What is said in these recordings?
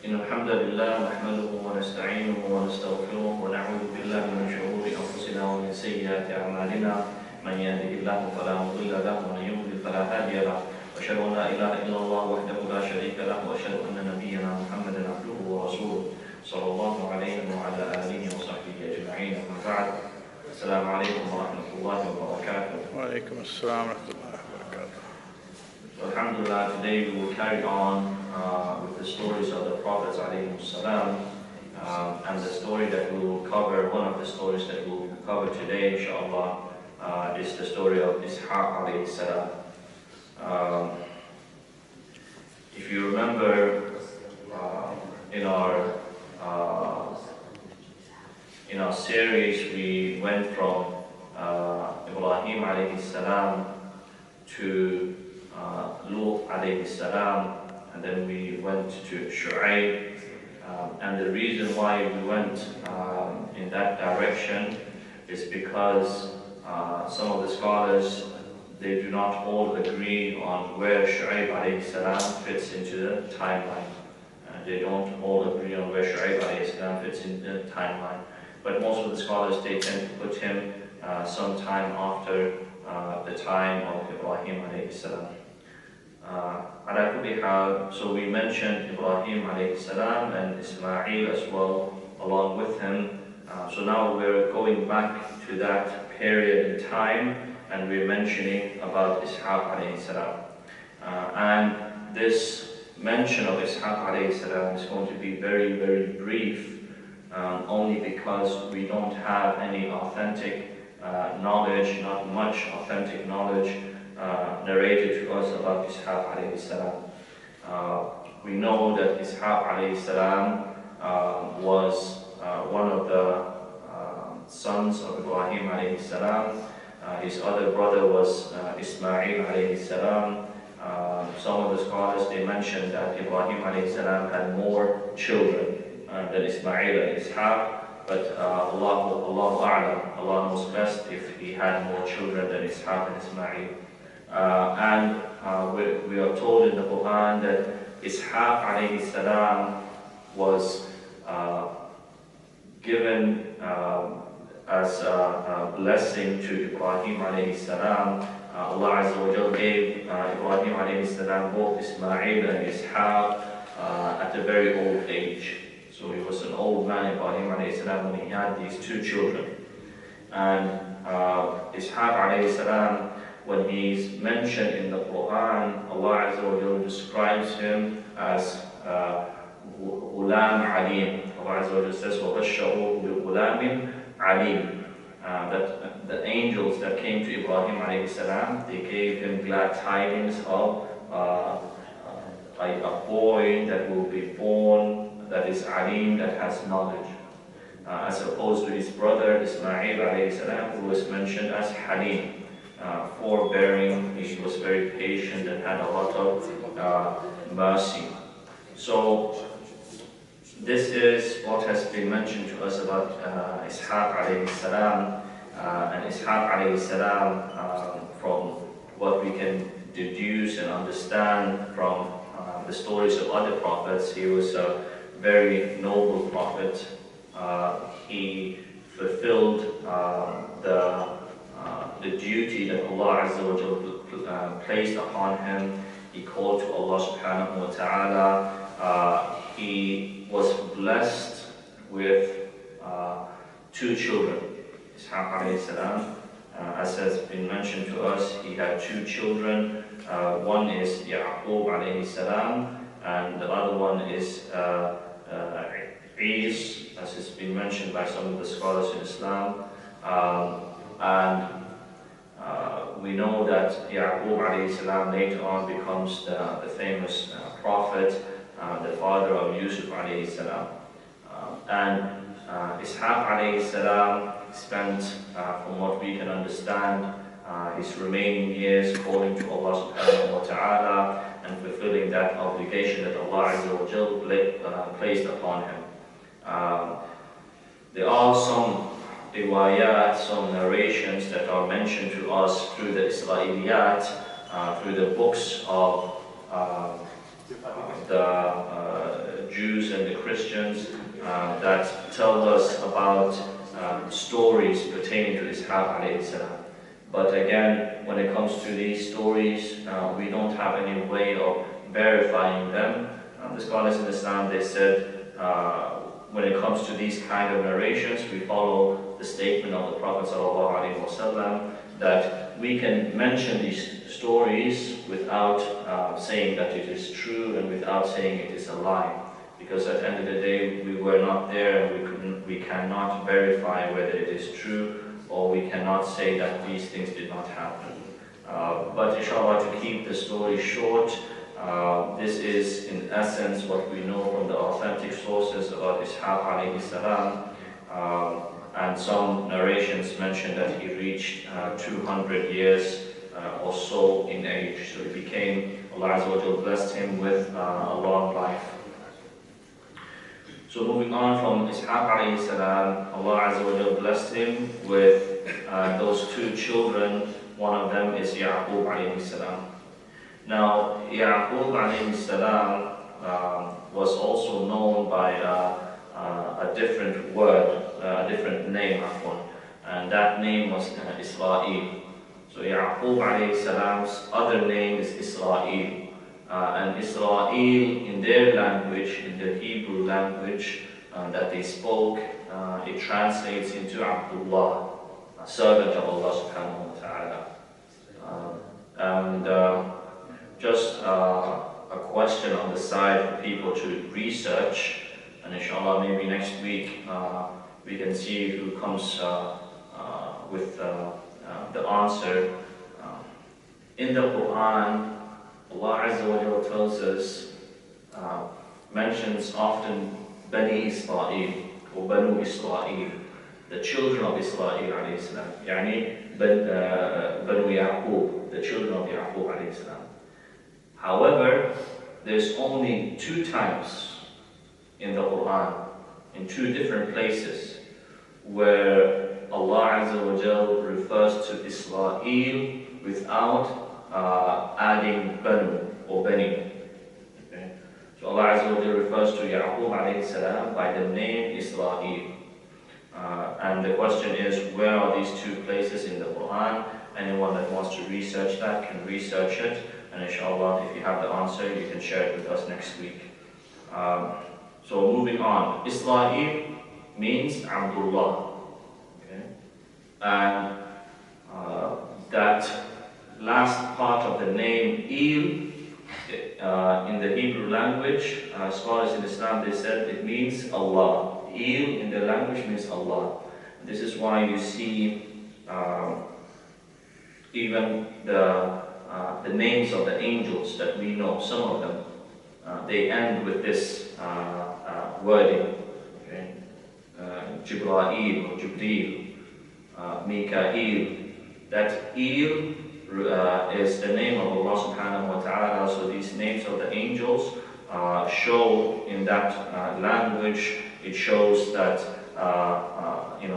إن الحمد لله نحمده ونستعينه ونستغفره ونعوذ بالله من شرور أنفسنا ومن سيئات أعمالنا من يهده الله فلا مضل له ومن يضلل فلا هادي له وأشهد أن لا إله إلا الله وحده لا شريك له وأشهد أن نبينا محمدا عبده ورسوله صلى الله عليه وعلى آله وصحبه أجمعين أما بعد السلام عليكم ورحمة الله وبركاته. وعليكم السلام ورحمة الله وبركاته. Alhamdulillah, today we will carry on with the stories of the Prophets alayhi salam, and the story that we will cover, one of the stories that we will cover today inshallah, is the story of Ishaq alayhi salam. If you remember in our series we went from Ibrahim alayhi salam to Lut alayhi salam, and then we went to Shu'aib, and the reason why we went in that direction is because some of the scholars, they do not all agree on where Shu'aib alayhi salam fits into the timeline. They don't all agree on where Shu'aib alayhi salam fits in the timeline, but most of the scholars, they tend to put him sometime after the time of Ibrahim alayhi salam. So we mentioned Ibrahim alayhi salam and Ismail as well along with him. So now we're going back to that period in time and we're mentioning about Ishaq alayhi salam. And this mention of Ishaq alayhi salam is going to be very, very brief, only because we don't have any authentic knowledge, not much authentic knowledge narrated to us about Ishaq alayhi salam. We know that Ishaq alayhi salam was one of the sons of Ibrahim alayhi salam. His other brother was Ismail alayhi salam. Some of the scholars, they mentioned that Ibrahim alayhi salam had more children than Ismail and Ishaq, but Allahu A'lam, Allah knows best if he had more children than Ishaq and Ismail. And we are told in the Quran that Ishaq alayhi salam was given as a blessing to Ibrahim alayhi salam. Allah Azza wa Jal gave Ibrahim alayhi salam both Ismail and Ishaq at a very old age. So he was an old man, Ibrahim alayhi salam, when he had these two children. And Ishaq alayhi salam, when he's mentioned in the Quran, Allah Azza wa Jalla describes him as Ghulam Alim. Allah Azza wa Jalla says, وَبَشَّرُوهُ بِغُلَامٍ عَلِيمٍ. That the angels that came to Ibrahim alayhi salam, they gave him glad tidings of a boy that will be born, that is Alim, that has knowledge. As opposed to his brother Ismail alayhi salam, who was mentioned as Halim. Forbearing, he was very patient and had a lot of mercy. So this is what has been mentioned to us about Ishaq alayhi salam. And Ishaq alayhi salam, from what we can deduce and understand from the stories of other prophets, he was a very noble prophet. He fulfilled the duty that Allah Azza wa Jalla placed upon him. He called to Allah subhanahu wa ta'ala. He was blessed with two children. Ishaq alayhi salam, as has been mentioned to us, he had two children. One is Ya'qub alayhi salam, and the other one is Is, as has been mentioned by some of the scholars in Islam. We know that Ya'qub alayhi salam later on becomes the famous prophet, the father of Yousuf alayhi salam. And Ishaq alayhi salam spent, from what we can understand, his remaining years calling to Allah subhanahu wa ta'ala and fulfilling that obligation that Allah Azza wa Jal placed upon him. There are some riwayat, some narrations that are mentioned to us through the Israeliyat, through the books of the Jews and the Christians that tell us about stories pertaining to Ishaq alayhi salam. But again, when it comes to these stories, we don't have any way of verifying them. The scholars in Islam, they said, when it comes to these kind of narrations, we follow the statement of the Prophet ﷺ that we can mention these stories without saying that it is true and without saying it is a lie. Because at the end of the day, we were not there and we cannot verify whether it is true, or we cannot say that these things did not happen. But inshallah, to keep the story short, this is in essence what we know from the authentic sources about Ishaq alayhi salam. And some narrations mention that he reached 200 years or so in age. So he became, Allah Azza wa Jal blessed him with a long life. So moving on from Ishaq alayhi salam, Allah Azza wa Jal blessed him with those two children. One of them is Ya'qub alayhi salam. Now, Ya'qub alayhi salam was also known by a different word, a different name, and that name was Israel. So Ya'qub alayhi salam's other name is Israel. And Israel, in their language, in the Hebrew language that they spoke, it translates into Abdullah, a servant of Allah subhanahu wa ta'ala. Just a question on the side for people to research, and inshallah maybe next week we can see who comes with the answer. In the Quran, Allah Azza wa Jalla tells us, mentions often Bani Israel or Banu Israel, the children of Israel alayhi salam, yani Banu Ya'qub, the children of Ya'qub alayhi salam. However, there's only 2 times in the Quran, in 2 different places, where Allah Azza wa Jal refers to Israel without adding Banu or Bani. Okay? So Allah Azza wa Jal refers to Ya'qub alayhi salam by the name Israel. And the question is, where are these 2 places in the Quran? Anyone that wants to research that can research it. And inshallah, if you have the answer, you can share it with us next week. So moving on, Israel means Abdullah. Okay? And that last part of the name Il in the Hebrew language, scholars in Islam, they said it means Allah. Il in the language means Allah. This is why you see even the names of the angels that we know, some of them, they end with this wording. Okay? Jibreel or Jibreel, Mikael. That Il is the name of Allah subhanahu wa ta'ala. So these names of the angels show in that language, it shows that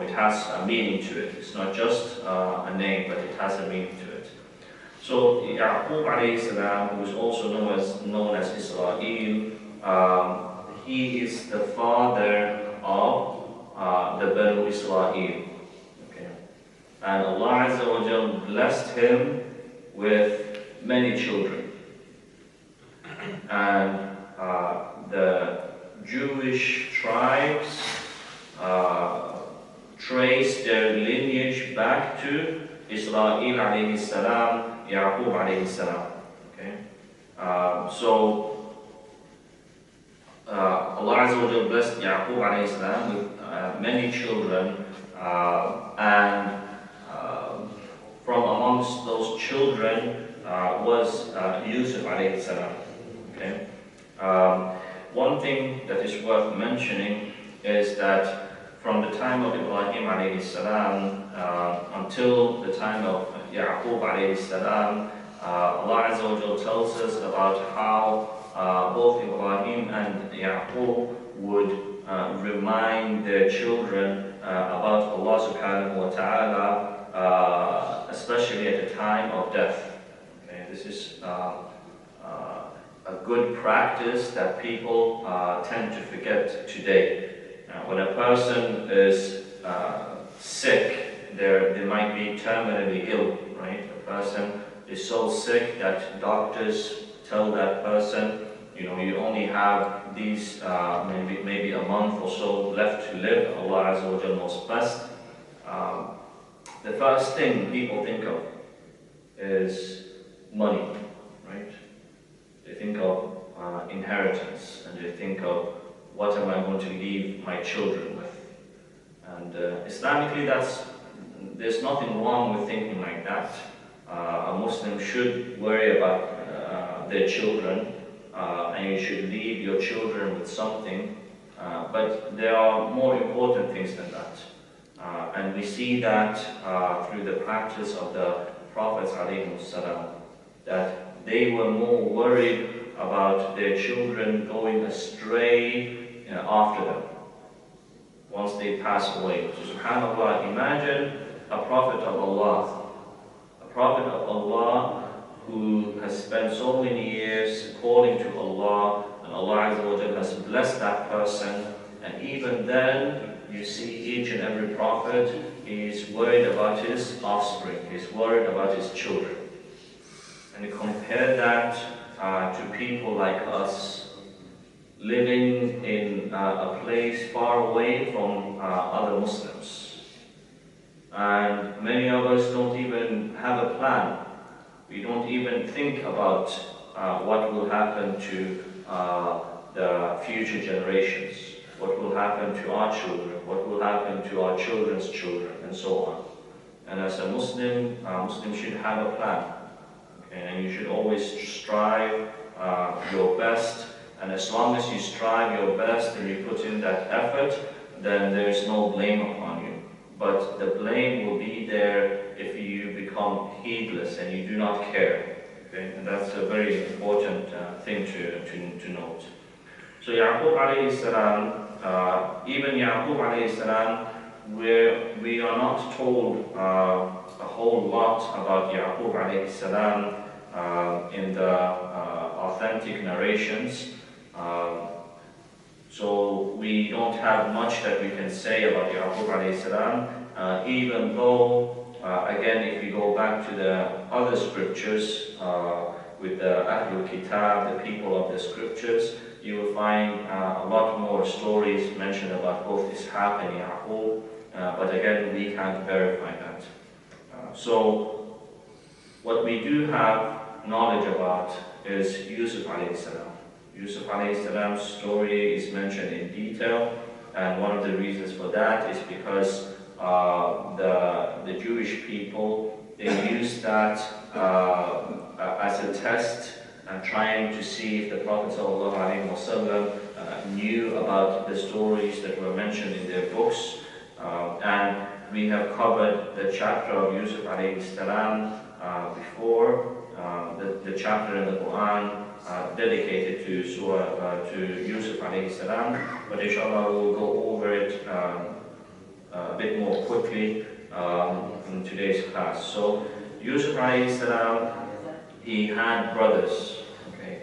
it has a meaning to it. It's not just a name, but it has a meaning to it. So Ya'qub alayhi salam, who is also known as Israel, he is the father of the Banu Israel. Okay. And Allah Azza wa Jal blessed him with many children. And the Jewish tribes trace their lineage back to Israel alayhi salam, Ya'qub alayhi salam. Okay? So Allah Azza wa Jal blessed Ya'qub alayhi salam with many children, and from amongst those children was Yousuf alayhi salam. Okay? One thing that is worth mentioning is that from the time of Ibrahim alayhi salam until the time of Ya'qub alayhi salam, Allah Azza wa Jal tells us about how both Ibrahim and Ya'qub would remind their children about Allah subhanahu wa ta'ala, especially at the time of death. Okay, this is a a good practice that people tend to forget today. When a person is sick, they might be terminally ill, right? A person is so sick that doctors tell that person, you know, you only have these maybe a month or so left to live. Allah Azza wa Jalla knows best. The first thing people think of is money, right? They think of inheritance, and they think of what am I going to leave my children with. And Islamically, there's nothing wrong with thinking like that. A Muslim should worry about their children, and you should leave your children with something. But there are more important things than that. And we see that through the practice of the Prophets ﷺ, that they were more worried about their children going astray after them, once they pass away. So subhanAllah, imagine a Prophet of Allah who has spent so many years calling to Allah, and Allah Azza wa Jalla has blessed that person, and even then you see each and every prophet is worried about his offspring, he's worried about his children. And you compare that to people like us, living in a place far away from other Muslims. And many of us don't even have a plan. We don't even think about what will happen to the future generations, what will happen to our children, what will happen to our children's children, and so on. And as a Muslim should have a plan. Okay? And you should always strive your best. And as long as you strive your best and you put in that effort, then there is no blame upon you. But the blame will be there if you become heedless and you do not care. Okay? And that's a very important thing to note. So Yaqub alayhi salam, even Yaqub alayhi salam, we are not told a whole lot about Yaqub alayhi salam in the authentic narrations. So we don't have much that we can say about Yaqub alayhi salam, even though, again, if you go back to the other scriptures, with the Ahlul Kitab, the people of the scriptures, you will find a lot more stories mentioned about both Ishaq and Yaqub, but again, we can't verify that. So what we do have knowledge about is Yousuf alayhi salam. Yousuf alayhi salam's story is mentioned in detail, and one of the reasons for that is because the Jewish people, they used that as a test and trying to see if the Prophet ﷺ knew about the stories that were mentioned in their books. And we have covered the chapter of Yousuf alayhi salam before, the chapter in the Quran dedicated to Yousuf alayhi salam, but inshallah we'll go over it a bit more quickly in today's class. So Yousuf alayhi salam, he had brothers. Okay,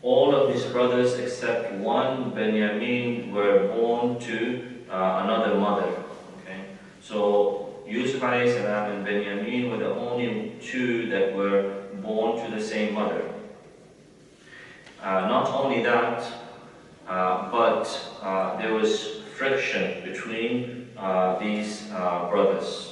all of his brothers except one, Benjamin, were born to another mother. Okay, so Yousuf alayhi salam and Benjamin were the only two that were born to the same mother. Not only that, but there was friction between these brothers.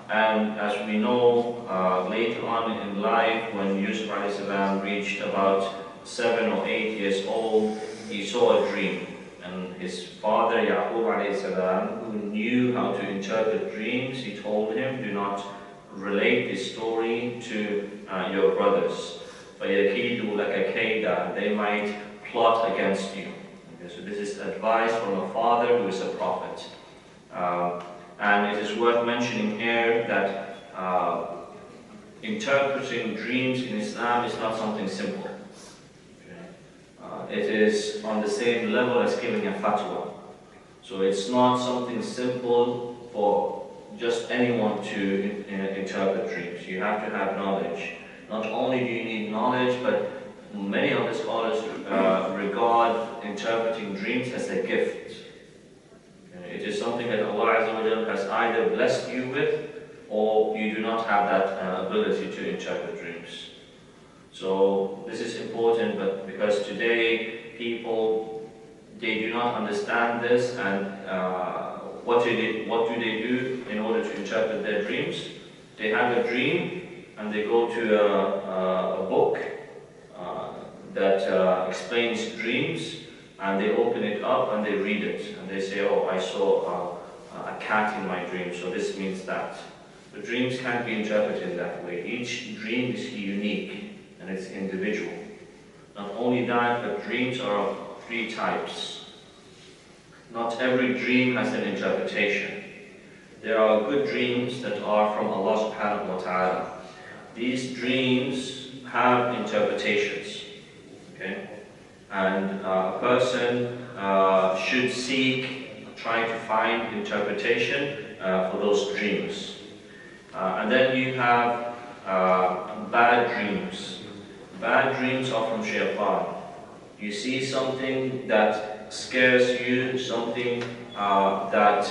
And as we know, later on in life, when Yousuf alayhi salam reached about 7 or 8 years old, he saw a dream. And his father, Yaqub alayhi salam, who knew how to interpret dreams, he told him, do not relate this story to your brothers. They might plot against you. Okay, so this is advice from a father who is a prophet. And it is worth mentioning here that interpreting dreams in Islam is not something simple. Okay? It is on the same level as giving a fatwa. So it's not something simple for just anyone to interpret dreams. You have to have knowledge. Not only do you need knowledge, but many of scholars regard interpreting dreams as a gift. It is something that Allah Azza wa Jalla has either blessed you with, or you do not have that ability to interpret dreams. So this is important, but because today people, they do not understand this, and what do they do in order to interpret their dreams? They have a dream and they go to a book that explains dreams, and they open it up and they read it, and they say, oh, I saw a cat in my dream, so this means that. The dreams can't be interpreted that way. Each dream is unique and it's individual. Not only that, but dreams are of three types. Not every dream has an interpretation. There are good dreams that are from Allah subhanahu wa ta'ala. These dreams have interpretations. Okay? And a person should seek, try to find interpretation for those dreams. And then you have bad dreams. Bad dreams are from shaitan. You see something that scares you, something that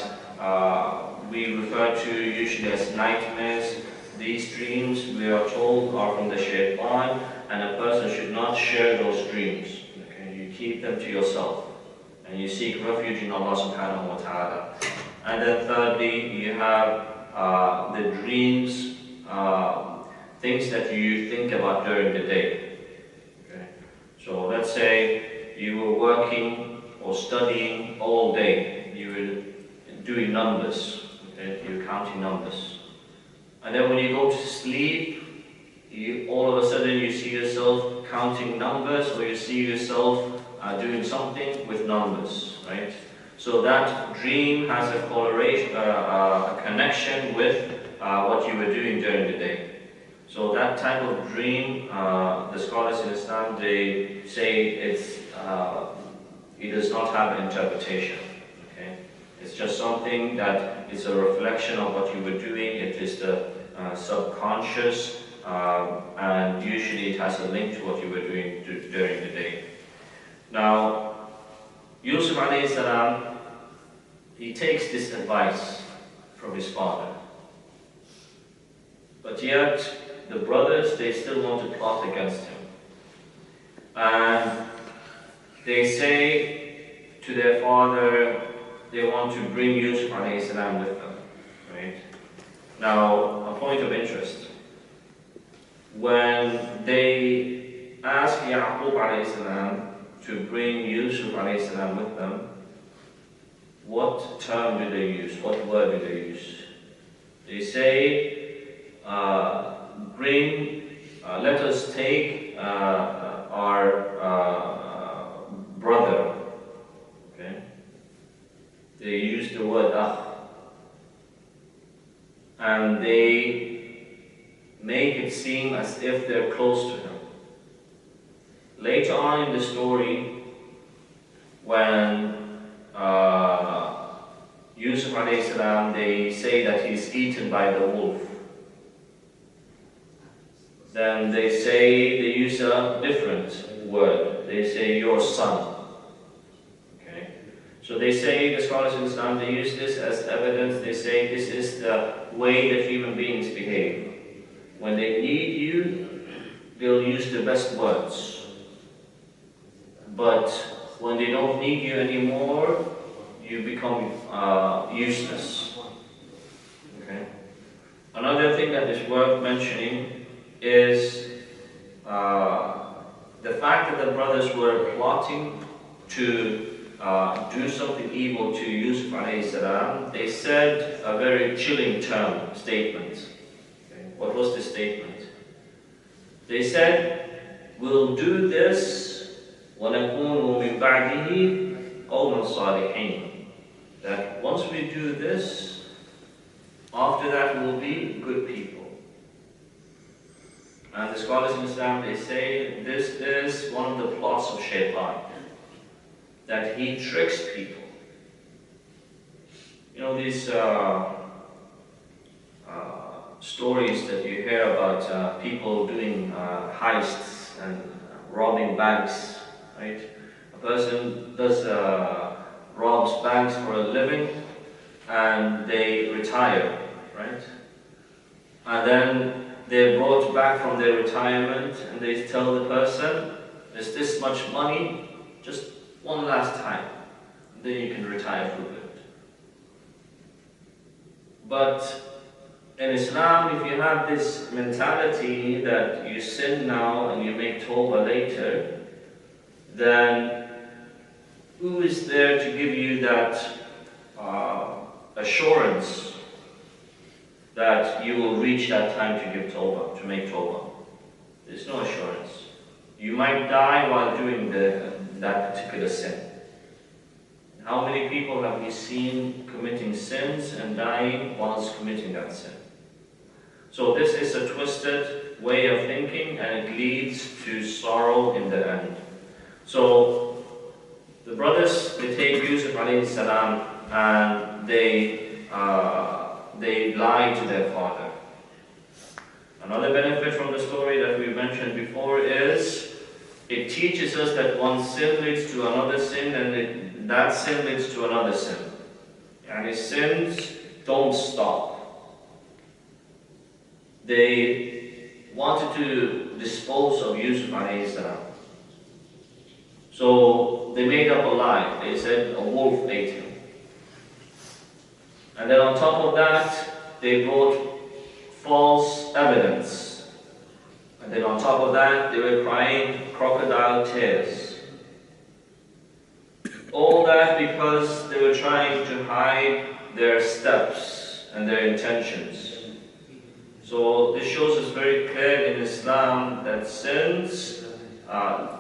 we refer to usually as nightmares. These dreams, we are told, are from the shaitan, and a person should not share those dreams. Okay? You keep them to yourself, and you seek refuge in Allah subhanahu wa ta'ala. And then thirdly, you have the dreams, things that you think about during the day. Okay? So let's say you were working or studying all day. You were doing numbers. Okay? You were counting numbers. And then when you go to sleep, all of a sudden you see yourself counting numbers, or you see yourself doing something with numbers, right? So that dream has a correlation, a connection with what you were doing during the day. So that type of dream, the scholars in Islam, they say it does not have an interpretation. Okay? It's just something that is a reflection of what you were doing. It is the subconscious, and usually it has a link to what you were doing during the day. Now, Yousuf alayhi salam, he takes this advice from his father. But yet, the brothers, they still want to plot against him. And they say to their father, they want to bring Yousuf alayhi salam with them. Right? Now, a point of interest. When they ask Yaqub alayhi salam to bring Yousuf alayhi salam with them, what term do they use? What word do they use? They say, let us take our brother. Okay? They use the word akh. And they make it seem as if they're close to him. Later on in the story, when Yousuf alayhi salam, they say that he's eaten by the wolf. Then they use a different word. They say, your son. Okay? So they say, the scholars in Islam, they use this as evidence. They say this is the way that human beings behave. When they need you, they'll use the best words. But when they don't need you anymore, you become useless. Okay? Another thing that is worth mentioning is the fact that the brothers were plotting to do something evil to Yousuf alayhi salam. They said a very chilling statement. Okay? What was the statement? They said, we'll do this وَنَكُونُ مِنْ بَعْدِهِ قَوْمًا صَالِحِينَ. That once we do this, after that we'll be good people. And the scholars in Islam, they say this is one of the plots of shaitan, that he tricks people. You know these stories that you hear about people doing heists and robbing banks. right? A person does robs banks for a living, and they retire, right? And then they're brought back from their retirement, and they tell the person, "There's this much money, just one last time, then you can retire for good." But in Islam, if you have this mentality that you sin now and you make tawbah later, then who is there to give you that assurance that you will reach that time to give tawbah, to make tawbah? There's no assurance. You might die while doing that particular sin. How many people have we seen committing sins and dying whilst committing that sin? So this is a twisted way of thinking, and it leads to sorrow in the end. So the brothers, they take Yousuf alayhi salam, and they lie to their father. Another benefit from the story that we mentioned before is it teaches us that one sin leads to another sin, and that sin leads to another sin. And his sins don't stop. They wanted to dispose of Yousuf alayhi salam. So they made up a lie. They said a wolf ate him. And then on top of that, they brought false evidence. And then on top of that, they were crying crocodile tears. All that because they were trying to hide their steps and their intentions. So this shows us very clear in Islam that sins,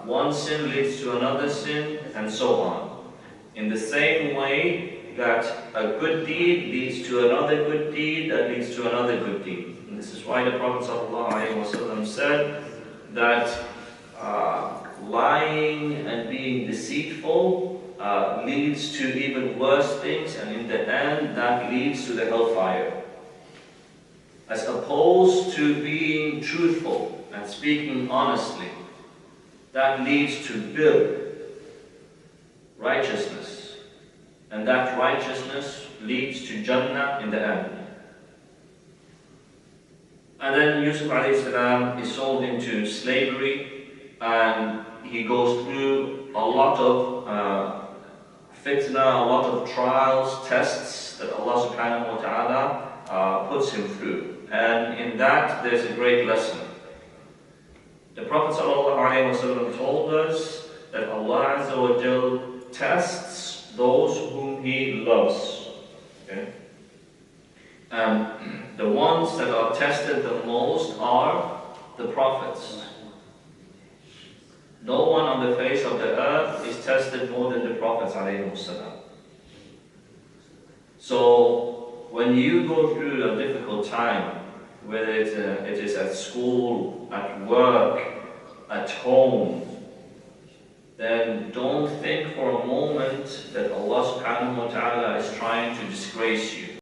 one sin leads to another sin, and so on. In the same way that a good deed leads to another good deed, that leads to another good deed. And this is why the Prophet ﷺ said that lying and being deceitful leads to even worse things, and in the end that leads to the hellfire. As opposed to being truthful and speaking honestly, that leads to build righteousness, and that righteousness leads to Jannah in the end. And then Yousuf alayhi salam is sold into slavery, and he goes through a lot of fitna, a lot of trials, tests that Allah subhanahu wa ta'ala puts him through. And in that, there's a great lesson. The Prophet ﷺ told us that Allah Azza wa Jal tests those whom He loves. Okay? And the ones that are tested the most are the prophets. No one on the face of the earth is tested more than the prophets ﷺ. So when you go through a difficult time, whether it is at school, at work, at home, then don't think for a moment that Allah subhanahu wa ta'ala is trying to disgrace you.